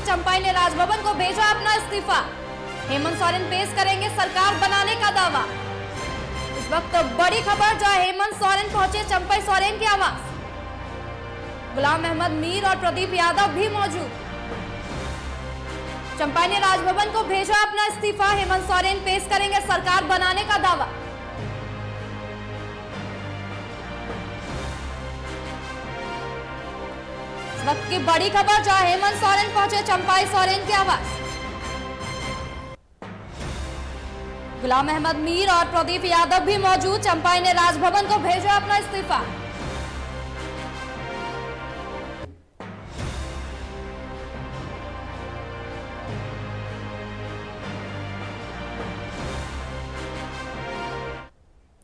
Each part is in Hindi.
चंपाई ने राजभवन को भेजा अपना इस्तीफा। हेमंत सोरेन पेश करेंगे सरकार बनाने का दावा। इस वक्त बड़ी खबर, जहां हेमंत सोरेन पहुंचे चंपाई सोरेन के आवास। गुलाम अहमद मीर और प्रदीप यादव भी मौजूद। चंपाई ने राजभवन को भेजा अपना इस्तीफा। हेमंत सोरेन पेश करेंगे सरकार बनाने का दावा। वक्त की बड़ी खबर, जहां हेमंत सोरेन पहुंचे चंपाई सोरेन के आवास। गुलाम अहमद मीर और प्रदीप यादव भी मौजूद। चंपाई ने राजभवन को भेजा अपना इस्तीफा।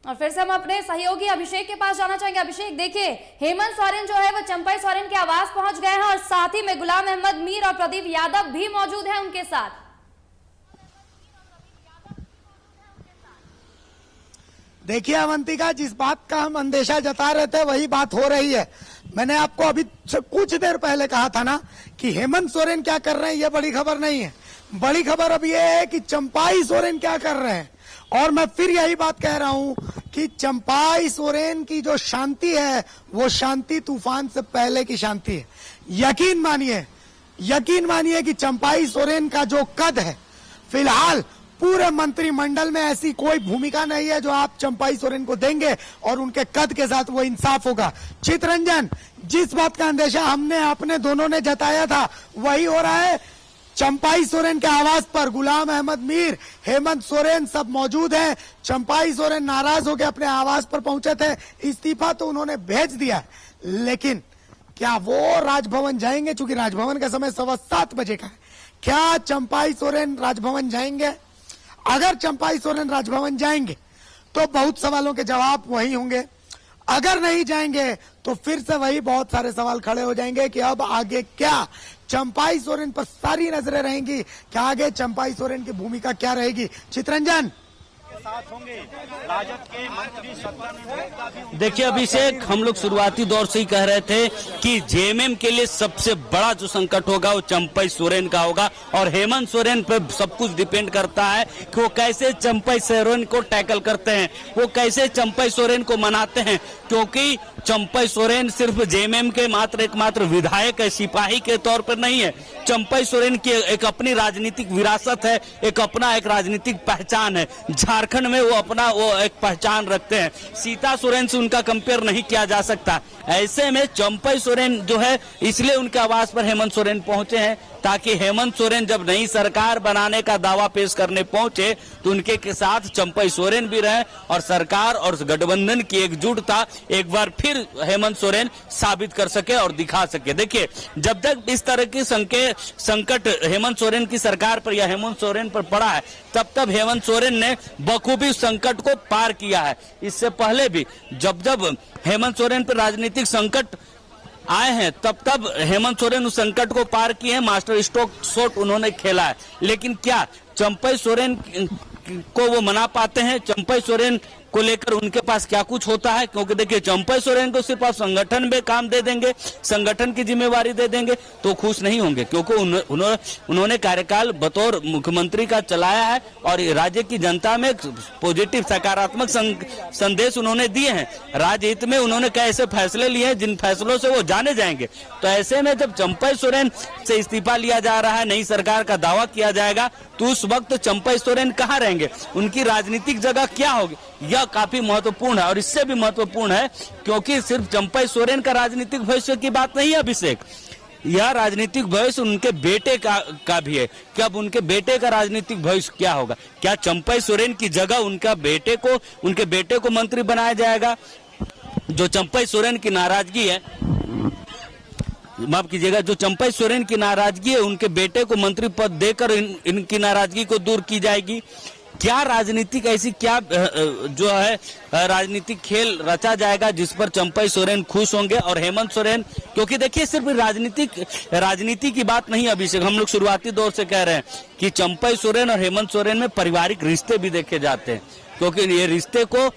और फिर से हम अपने सहयोगी अभिषेक के पास जाना चाहेंगे। अभिषेक, देखिए हेमंत सोरेन जो है वो चंपाई सोरेन के आवास पहुंच गए हैं और साथ ही में गुलाम अहमद मीर और प्रदीप यादव भी मौजूद हैं उनके साथ। देखिए अवंतिका, जिस बात का हम अंदेशा जता रहे थे वही बात हो रही है। मैंने आपको अभी कुछ देर पहले कहा था ना कि हेमंत सोरेन क्या कर रहे हैं, ये बड़ी खबर नहीं है। बड़ी खबर अब ये है कि चंपाई सोरेन क्या कर रहे हैं। और मैं फिर यही बात कह रहा हूं कि चंपाई सोरेन की जो शांति है वो शांति तूफान से पहले की शांति है। यकीन मानिए कि चंपाई सोरेन का जो कद है, फिलहाल पूरे मंत्रिमंडल में ऐसी कोई भूमिका नहीं है जो आप चंपाई सोरेन को देंगे और उनके कद के साथ वो इंसाफ होगा। चितरंजन, जिस बात का अंदेशा हमने अपने दोनों ने जताया था वही हो रहा है। चंपाई सोरेन के आवास पर गुलाम अहमद मीर, हेमंत सोरेन सब मौजूद हैं। चंपाई सोरेन नाराज होकर अपने आवास पर पहुंचे थे। इस्तीफा तो उन्होंने भेज दिया, लेकिन क्या वो राजभवन जाएंगे? चूंकि राजभवन का समय 7:15 बजे का है। क्या चंपाई सोरेन राजभवन जाएंगे? अगर चंपाई सोरेन राजभवन जाएंगे तो बहुत सवालों के जवाब वही होंगे। अगर नहीं जाएंगे तो फिर से वही बहुत सारे सवाल खड़े हो जाएंगे कि अब आगे क्या। चंपाई सोरेन पर सारी नजरें रहेंगी कि आगे चंपाई सोरेन की भूमिका क्या रहेगी। चितरंजन, साथ होंगे राजद के मंत्री सत्यानंद। देखिए अभिषेक, हम लोग शुरुआती दौर से ही कह रहे थे कि जेएमएम के लिए सबसे बड़ा जो संकट होगा वो चंपाई सोरेन का होगा और हेमंत सोरेन पे सब कुछ डिपेंड करता है कि वो कैसे चंपाई सोरेन को टैकल करते हैं, वो कैसे चंपाई सोरेन को मनाते हैं। क्योंकि चंपाई सोरेन सिर्फ जेएमएम के एकमात्र विधायक है, सिपाही के तौर पर नहीं है। चंपाई सोरेन की एक अपनी राजनीतिक विरासत है, एक राजनीतिक पहचान है। झारखंड में वो एक पहचान रखते हैं। सीता सोरेन से उनका कंपेयर नहीं किया जा सकता। ऐसे में चंपाई सोरेन जो है, इसलिए उनके आवास पर हेमंत सोरेन पहुंचे हैं ताकि हेमंत सोरेन जब नई सरकार बनाने का दावा पेश करने पहुंचे तो उनके के साथ चंपाई सोरेन भी रहे और सरकार और गठबंधन की एकजुटता एक बार फिर हेमंत सोरेन साबित कर सके और दिखा सके। देखिए, जब तक इस तरह की संकट हेमंत सोरेन की सरकार पर या हेमंत सोरेन पर पड़ा है, तब हेमंत सोरेन ने बखूबी संकट को पार किया है। इससे पहले भी जब हेमंत सोरेन पर राजनीतिक संकट आए हैं तब हेमंत सोरेन उस संकट को पार किए हैं। मास्टर स्ट्रोक शॉट उन्होंने खेला है। लेकिन क्या चंपाई सोरेन को वो मना पाते हैं? चंपाई सोरेन को लेकर उनके पास क्या कुछ होता है? क्योंकि देखिए, चंपाई सोरेन को सिर्फ आप संगठन में काम दे देंगे, संगठन की जिम्मेवारी दे देंगे तो खुश नहीं होंगे। क्योंकि उन्होंने कार्यकाल बतौर मुख्यमंत्री का चलाया है और राज्य की जनता में पॉजिटिव सकारात्मक संदेश उन्होंने दिए हैं। राज्य हित में उन्होंने कैसे फैसले लिए हैं जिन फैसलों से वो जाने जाएंगे। तो ऐसे में जब चंपाई सोरेन से इस्तीफा लिया जा रहा है, नई सरकार का दावा किया जाएगा, तो उस वक्त चंपाई सोरेन कहाँ रहेंगे, उनकी राजनीतिक जगह क्या होगी, यह काफी महत्वपूर्ण है। और इससे भी महत्वपूर्ण है क्योंकि सिर्फ चंपाई सोरेन का राजनीतिक भविष्य की बात नहीं है अभिषेक, यह राजनीतिक भविष्य उनके बेटे का भी है कि अब उनके बेटे का राजनीतिक भविष्य क्या होगा। क्या चंपाई सोरेन की जगह उनके बेटे को मंत्री बनाया जाएगा? जो चंपाई सोरेन की नाराजगी है, माफ कीजिएगा, जो चंपाई सोरेन की नाराजगी है, उनके बेटे को मंत्री पद देकर इनकी नाराजगी को दूर की जाएगी। क्या राजनीतिक ऐसी क्या जो है राजनीतिक खेल रचा जाएगा जिस पर चंपाई सोरेन खुश होंगे और हेमंत सोरेन? क्योंकि देखिए, सिर्फ राजनीति की बात नहीं अभिषेक, हम लोग शुरुआती दौर से कह रहे हैं कि चंपाई सोरेन और हेमंत सोरेन में पारिवारिक रिश्ते भी देखे जाते हैं। क्योंकि ये रिश्ते को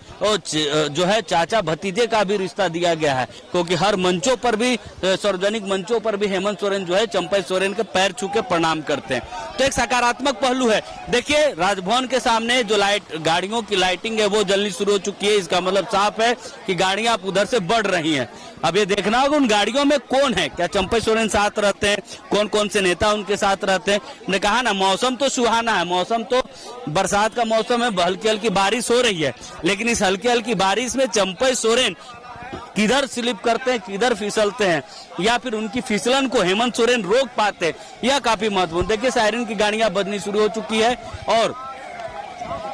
जो है चाचा भतीजे का भी रिश्ता दिया गया है, क्योंकि हर मंचों पर भी, सार्वजनिक मंचों पर भी हेमंत सोरेन जो है चंपई सोरेन के पैर छू के प्रणाम करते हैं। तो एक सकारात्मक पहलू है। देखिए राजभवन के सामने जो गाड़ियों की लाइटिंग है वो जल्दी शुरू हो चुकी है। इसका मतलब साफ है कि गाड़ियां अब उधर से बढ़ रही हैं। अब ये देखना होगा उन गाड़ियों में कौन है, क्या चंपई सोरेन साथ रहते हैं, कौन कौन से नेता उनके साथ रहते हैं। मैंने कहा ना, मौसम तो सुहाना है, मौसम तो बरसात का मौसम है, हल्की हल्की बारिश हो रही है, लेकिन इस हल्की हल्की बारिश में चंपई सोरेन किधर स्लिप करते हैं, किधर फिसलते हैं, या फिर उनकी फिसलन को हेमंत सोरेन रोक पाते हैं, यह काफी महत्वपूर्ण। देखिए सायरन की गाड़ियां बजनी शुरू हो चुकी है और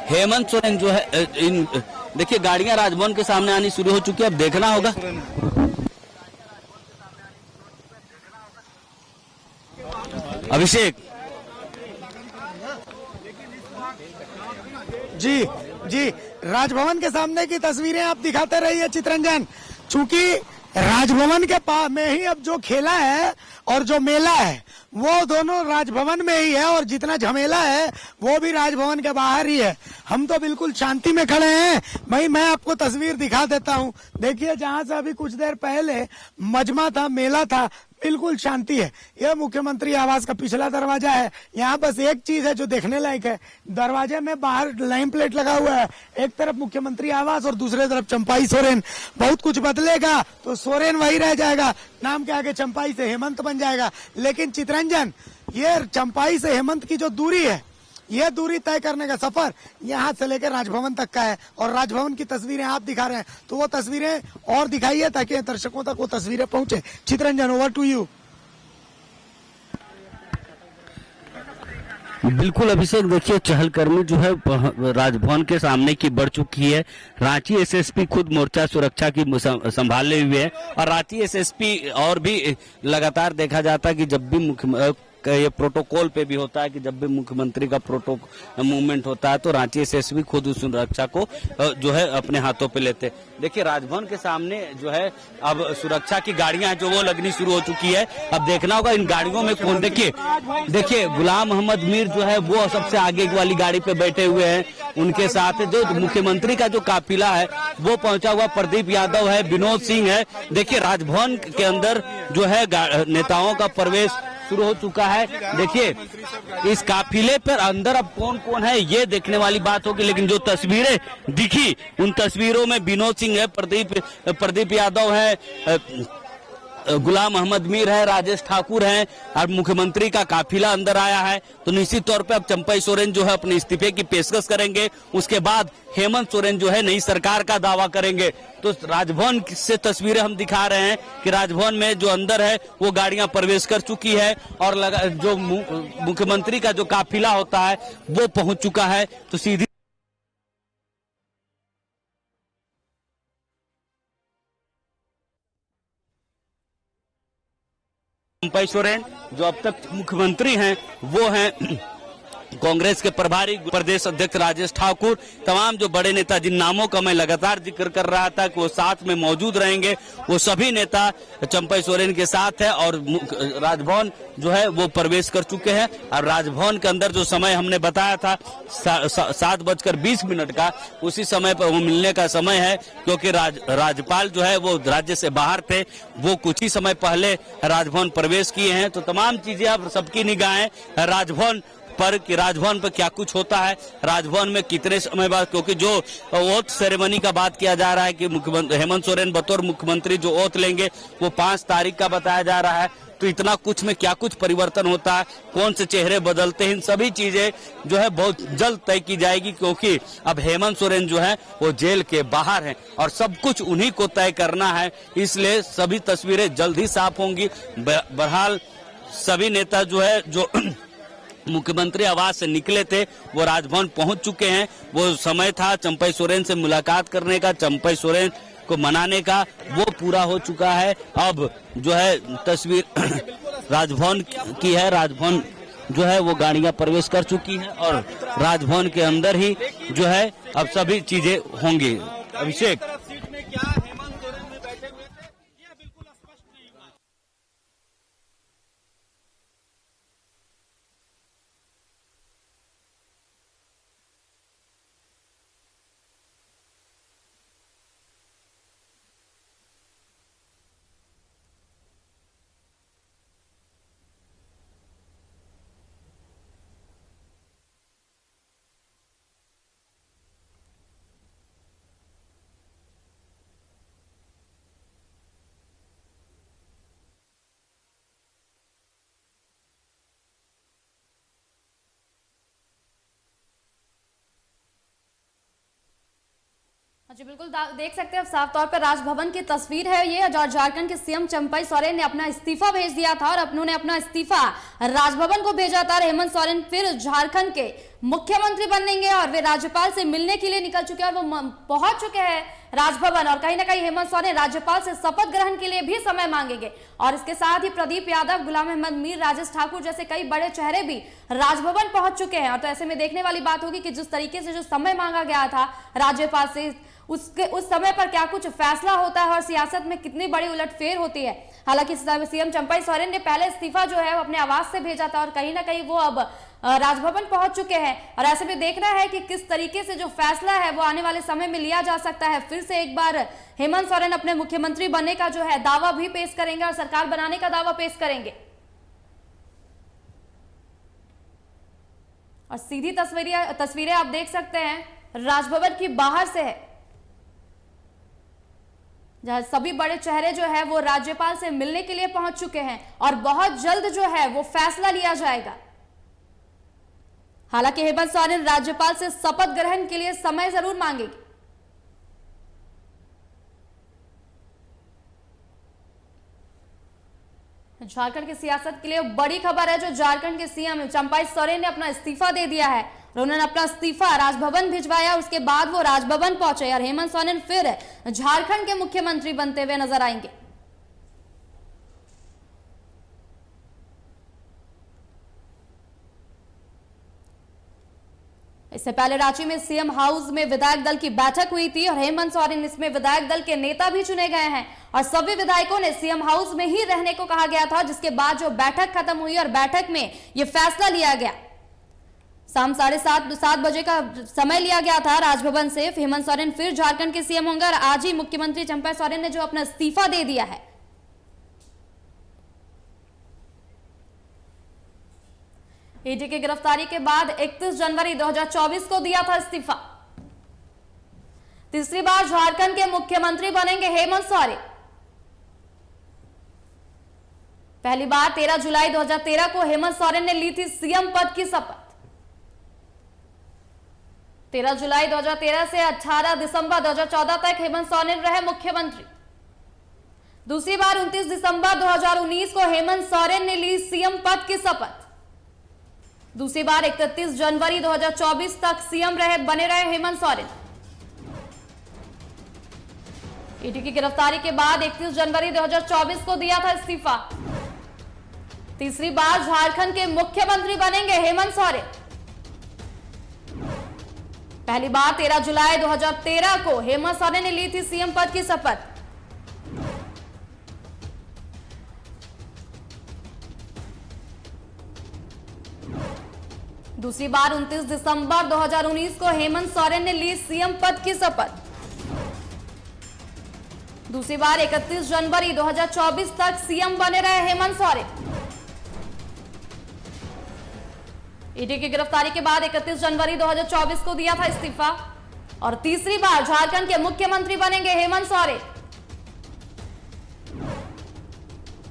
हेमंत सोरेन जो है देखिए गाड़ियां राजभवन के सामने आनी शुरू हो चुकी है। अब देखना होगा। अभिषेक जी जी, राजभवन के सामने की तस्वीरें आप दिखाते रहिए चित्रंजन। चूंकि राजभवन के पास में ही अब जो खेला है और जो मेला है वो दोनों राजभवन में ही है, और जितना झमेला है वो भी राजभवन के बाहर ही है। हम तो बिल्कुल शांति में खड़े हैं। भाई मैं आपको तस्वीर दिखा देता हूं। देखिए जहां से अभी कुछ देर पहले मजमा था, मेला था, बिल्कुल शांति है। यह मुख्यमंत्री आवास का पिछला दरवाजा है। यहाँ बस एक चीज है जो देखने लायक है, दरवाजे में बाहर लाइन प्लेट लगा हुआ है, एक तरफ मुख्यमंत्री आवास और दूसरे तरफ चंपाई सोरेन। बहुत कुछ बदलेगा तो सोरेन वही रह जाएगा, नाम के आगे चंपाई से हेमंत बन जाएगा। लेकिन चित्रंजन, ये चंपाई से हेमंत की जो दूरी है, यह दूरी तय करने का सफर यहाँ से लेकर राजभवन तक का है। और राजभवन की तस्वीरें आप दिखा रहे हैं, तो वो तस्वीरें और दिखाइए ताकि दर्शकों तक वो तस्वीरें पहुंचे। Chitranjan, over to you. बिल्कुल अभिषेक, देखिए चहलकर्मी जो है राजभवन के सामने की बढ़ चुकी है। रांची एसएसपी खुद मोर्चा सुरक्षा की संभाले हुए है, और रांची एसएसपी और भी लगातार देखा जाता है कि जब भी ये प्रोटोकॉल पे भी होता है कि जब भी मुख्यमंत्री का मूवमेंट होता है तो रांची एसएसपी खुद उस सुरक्षा को जो है अपने हाथों पे लेते। देखिए राजभवन के सामने जो है अब सुरक्षा की गाड़ियां जो वो लगनी शुरू हो चुकी है। अब देखना होगा इन गाड़ियों में कौन। देखिए गुलाम मोहम्मद मीर जो है वो सबसे आगे वाली गाड़ी पे बैठे हुए हैं। उनके साथ जो मुख्यमंत्री का जो काफिला है वो पहुंचा हुआ प्रदीप यादव है, विनोद सिंह है। देखिए राजभवन के अंदर जो है नेताओं का प्रवेश शुरू हो चुका है। देखिए इस काफिले पर अंदर अब कौन कौन है ये देखने वाली बात होगी, लेकिन जो तस्वीरें दिखी उन तस्वीरों में विनोद सिंह है, प्रदीप यादव है, गुलाम अहमद मीर है, राजेश ठाकुर हैं, और मुख्यमंत्री का काफिला अंदर आया है। तो निश्चित तौर पे अब चंपई सोरेन जो है अपने इस्तीफे की पेशकश करेंगे। उसके बाद हेमंत सोरेन जो है नई सरकार का दावा करेंगे। तो राजभवन से तस्वीरें हम दिखा रहे हैं कि राजभवन में जो अंदर है वो गाड़ियां प्रवेश कर चुकी है, और जो मुख्यमंत्री का जो काफिला होता है वो पहुंच चुका है। तो सीधी चंपई सोरेन जो अब तक मुख्यमंत्री हैं वो हैं कांग्रेस के प्रभारी प्रदेश अध्यक्ष राजेश ठाकुर। तमाम जो बड़े नेता जिन नामों का मैं लगातार जिक्र कर रहा था कि वो साथ में मौजूद रहेंगे, वो सभी नेता चंपई सोरेन के साथ है। और राजभवन जो है वो प्रवेश कर चुके हैं। और राजभवन के अंदर जो समय हमने बताया था 7:20 का, उसी समय पर वो मिलने का समय है, क्योंकि राज्यपाल जो है वो राज्य से बाहर थे, वो कुछ ही समय पहले राजभवन प्रवेश किए हैं। तो तमाम चीजें अब सबकी निगाहें राजभवन पर कि राजभवन पर क्या कुछ होता है, राजभवन में कितने समय बाद, क्योंकि जो ओथ सेरेमनी का बात किया जा रहा है कि मुख्यमंत्री हेमंत सोरेन बतौर मुख्यमंत्री जो ओथ लेंगे वो 5 तारीख का बताया जा रहा है। तो इतना कुछ में क्या कुछ परिवर्तन होता है, कौन से चेहरे बदलते हैं, इन सभी चीजें जो है बहुत जल्द तय की जाएगी, क्योंकि अब हेमंत सोरेन जो है वो जेल के बाहर हैं और सब कुछ उन्हीं को तय करना है। इसलिए सभी तस्वीरें जल्द ही साफ होंगी। बहरहाल सभी नेता जो है जो मुख्यमंत्री आवास से निकले थे वो राजभवन पहुंच चुके हैं। वो समय था चंपई सोरेन से मुलाकात करने का, चंपई सोरेन को मनाने का, वो पूरा हो चुका है। अब जो है तस्वीर राजभवन की है, राजभवन जो है वो गाड़ियां प्रवेश कर चुकी हैं और राजभवन के अंदर ही जो है अब सभी चीजें होंगी। अभिषेक जी बिल्कुल देख सकते हैं साफ तौर पर राजभवन की तस्वीर है ये। झारखंड के सीएम चंपई सोरेन ने अपना इस्तीफा भेज दिया था और उन्होंने अपना इस्तीफा राजभवन को भेजा था। हेमंत सोरेन फिर झारखंड के मुख्यमंत्री बनेंगे और वे राज्यपाल से मिलने के लिए निकल चुके हैं और वो पहुंच चुके हैं राजभवन। और कहीं ना कहीं हेमंत सोरेन राज्यपाल से शपथ ग्रहण के लिए भी समय मांगेंगे और इसके साथ ही प्रदीप यादव, गुलाम अहमद मीर, राजेश ठाकुर जैसे कई बड़े चेहरे भी राजभवन पहुंच चुके हैं। और तो ऐसे में देखने वाली बात होगी कि जिस तरीके से जो समय मांगा गया था राज्यपाल से, उस समय पर क्या कुछ फैसला होता है और सियासत में कितनी बड़ी उलटफेर होती है। हालांकि सीएम चंपई सोरेन ने पहले इस्तीफा जो है वो अपने आवास से भेजा था और कहीं ना कहीं वो अब राजभवन पहुंच चुके हैं और ऐसे में देखना है कि किस तरीके से जो फैसला है वो आने वाले समय में लिया जा सकता है। फिर से एक बार हेमंत सोरेन अपने मुख्यमंत्री बनने का जो है दावा भी पेश करेंगे और सरकार बनाने का दावा पेश करेंगे। और सीधी तस्वीरें आप देख सकते हैं राजभवन की बाहर से है, जहां सभी बड़े चेहरे जो है वो राज्यपाल से मिलने के लिए पहुंच चुके हैं और बहुत जल्द जो है वो फैसला लिया जाएगा। हालांकि हेमंत सोरेन राज्यपाल से शपथ ग्रहण के लिए समय जरूर मांगेगी। झारखंड की सियासत के लिए बड़ी खबर है, जो झारखंड के सीएम चंपई सोरेन ने अपना इस्तीफा दे दिया है और उन्होंने अपना इस्तीफा राजभवन भिजवाया। उसके बाद वो राजभवन पहुंचे और हेमंत सोरेन फिर झारखंड के मुख्यमंत्री बनते हुए नजर आएंगे। इससे पहले रांची में सीएम हाउस में विधायक दल की बैठक हुई थी और हेमंत सोरेन इसमें विधायक दल के नेता भी चुने गए हैं और सभी विधायकों ने सीएम हाउस में ही रहने को कहा गया था, जिसके बाद जो बैठक खत्म हुई और बैठक में यह फैसला लिया गया। शाम 7:30 बजे का समय लिया गया था राजभवन से। हेमंत सोरेन फिर झारखंड के सीएम होंगे और आज ही मुख्यमंत्री चंपई सोरेन ने जो अपना इस्तीफा दे दिया है। ईडी की गिरफ्तारी के बाद 31 जनवरी 2024 को दिया था इस्तीफा। तीसरी बार झारखंड के मुख्यमंत्री बनेंगे हेमंत सोरेन। पहली बार 13 जुलाई 2013 को हेमंत सोरेन ने ली थी सीएम पद की शपथ। 13 जुलाई 2013 से 18 दिसंबर 2014 तक हेमंत सोरेन रहे मुख्यमंत्री। दूसरी बार 29 दिसंबर 2019 को हेमंत सोरेन ने ली सीएम पद की शपथ। दूसरी बार 31 जनवरी 2024 तक सीएम बने रहे हेमंत सोरेन। ईडी की गिरफ्तारी के बाद 31 जनवरी 2024 को दिया था इस्तीफा। तीसरी बार झारखंड के मुख्यमंत्री बनेंगे हेमंत सोरेन। पहली बार 13 जुलाई 2013 को हेमंत सोरेन ने ली थी सीएम पद की शपथ। दूसरी बार 29 दिसंबर 2019 को हेमंत सोरेन ने ली सीएम पद की शपथ। दूसरी बार 31 जनवरी 2024 तक सीएम बने रहे हेमंत सोरेन। ईडी की गिरफ्तारी के बाद 31 जनवरी 2024 को दिया था इस्तीफा और तीसरी बार झारखंड के मुख्यमंत्री बनेंगे हेमंत सोरेन।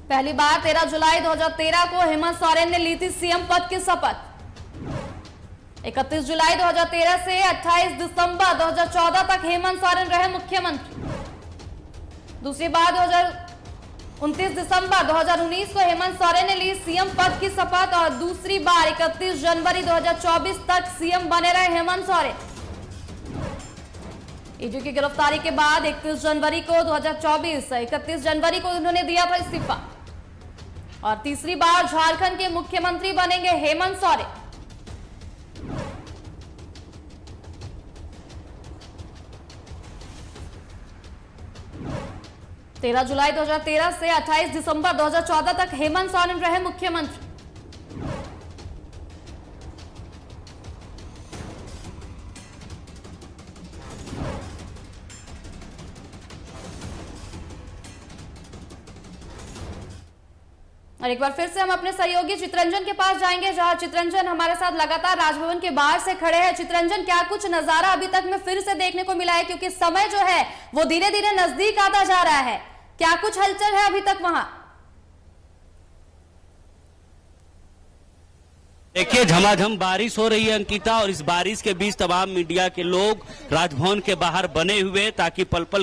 पहली बार 13 जुलाई 2013 को हेमंत सोरेन ने ली थी सीएम पद की शपथ। 31 जुलाई 2013 से 28 दिसंबर 2014 तक हेमंत सोरेन रहे मुख्यमंत्री। दूसरी बार 29 दिसंबर 2019 को हेमंत सोरेन ने ली सीएम पद की शपथ और दूसरी बार 31 जनवरी 2024 तक सीएम बने रहे हेमंत सोरेन। ईडी की गिरफ्तारी के बाद 31 जनवरी को उन्होंने दिया था इस्तीफा और तीसरी बार झारखंड के मुख्यमंत्री बनेंगे हेमंत सोरेन। 13 जुलाई 2013 से 28 दिसंबर 2014 तक हेमंत सोरेन रहे मुख्यमंत्री। और एक बार फिर से हम अपने सहयोगी चित्रंजन के पास जाएंगे, जहां चित्रंजन हमारे साथ लगातार राजभवन के बाहर से खड़े हैं। चित्रंजन, क्या कुछ नजारा अभी तक में फिर से देखने को मिला है, क्योंकि समय जो है वो धीरे धीरे नजदीक आता जा रहा है, क्या कुछ हलचल है अभी तक वहां? देखिए झमाझम बारिश हो रही है अंकिता, और इस बारिश के बीच तमाम मीडिया के लोग राजभवन के बाहर बने हुए ताकि पल पल